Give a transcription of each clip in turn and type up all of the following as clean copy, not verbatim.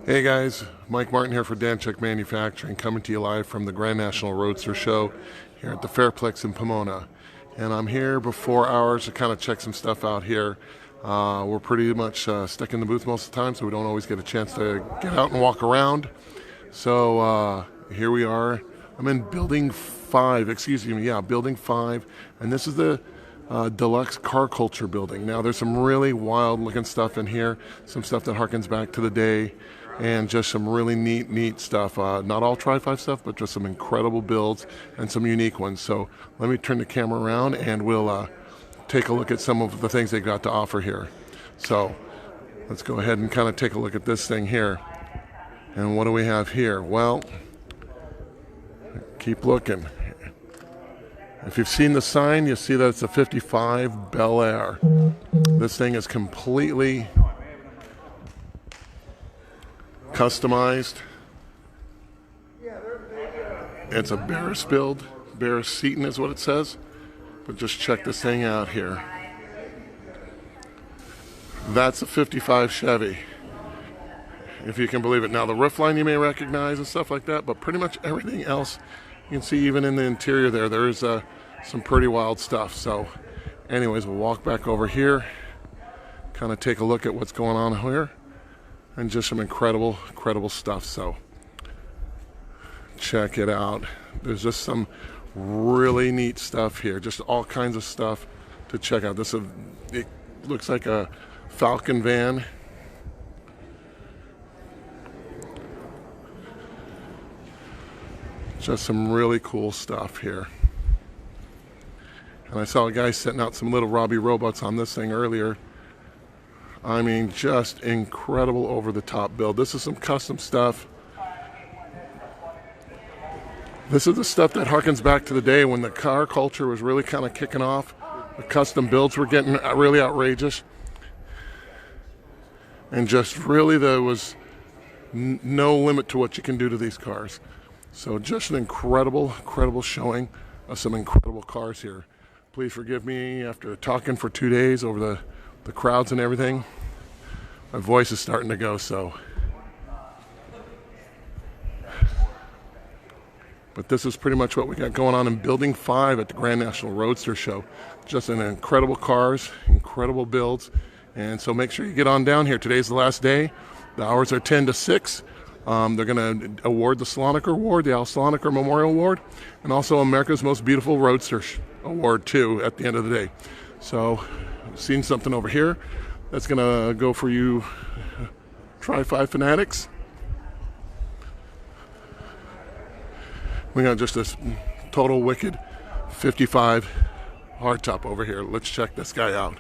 Hey guys, Mike Martin here for Danchuk Manufacturing, coming to you live from the Grand National Roadster Show here at the Fairplex in Pomona. And I'm here before hours to kind of check some stuff out here. We're pretty much stuck in the booth most of the time, so we don't always get a chance to get out and walk around. So here we are. I'm in Building 5, Building 5, and this is the deluxe car culture building. Now there's some really wild looking stuff in here, some stuff that harkens back to the day, and just some really neat stuff. Not all Trifive stuff, but just some incredible builds and some unique ones. So let me turn the camera around and we'll take a look at some of the things they got to offer here. So let's go ahead and kind of take a look at this thing here. And what do we have here? Well, keep looking. If you've seen the sign, you'll see that it's a 55 Bel Air. This thing is completely customized. It's a Barris build. Barris seating is what it says. But just check this thing out here. That's a 55 Chevy, if you can believe it. Now the roof line you may recognize and stuff like that, but pretty much everything else you can see, even in the interior there's some pretty wild stuff. So anyways, we'll walk back over here, kind of take a look at what's going on here, and just some incredible stuff. So check it out. There's just some really neat stuff here, just all kinds of stuff to check out. It looks like a Falcon van. Just some really cool stuff here. And I saw a guy setting out some little Robbie robots on this thing earlier. I mean, just incredible over-the-top build. This is some custom stuff. This is the stuff that harkens back to the day when the car culture was really kind of kicking off. The custom builds were getting really outrageous. And just really there was no limit to what you can do to these cars. So just an incredible showing of some incredible cars here. Please forgive me after talking for 2 days over the crowds and everything. My voice is starting to go, so. But this is pretty much what we got going on in Building 5 at the Grand National Roadster Show. Just an incredible cars, incredible builds. And so make sure you get on down here. Today's the last day. The hours are 10 to 6. They're going to award the Slonaker Award, the Al Slonaker Memorial Award, and also America's Most Beautiful Roadster Award, too, at the end of the day. So, I've seen something over here that's going to go for you Tri-5 fanatics. We got just this total wicked 55 hardtop over here. Let's check this guy out.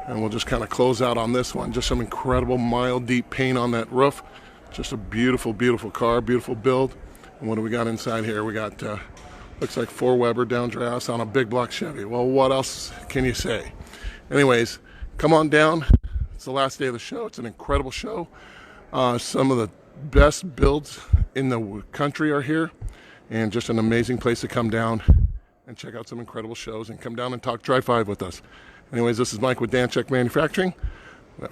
And we'll just kind of close out on this one. Just some incredible mild deep paint on that roof. Just a beautiful car, beautiful build. And what do we got inside here? We got, looks like 4 Weber downdrafts on a big block Chevy. Well, what else can you say? Anyways, come on down. It's the last day of the show. It's an incredible show. Some of the best builds in the country are here. And just an amazing place to come down and check out some incredible shows and come down and talk Tri-5 with us. Anyways, this is Mike with Danchuk Manufacturing,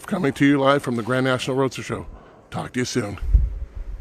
coming to you live from the Grand National Roadster Show. Talk to you soon.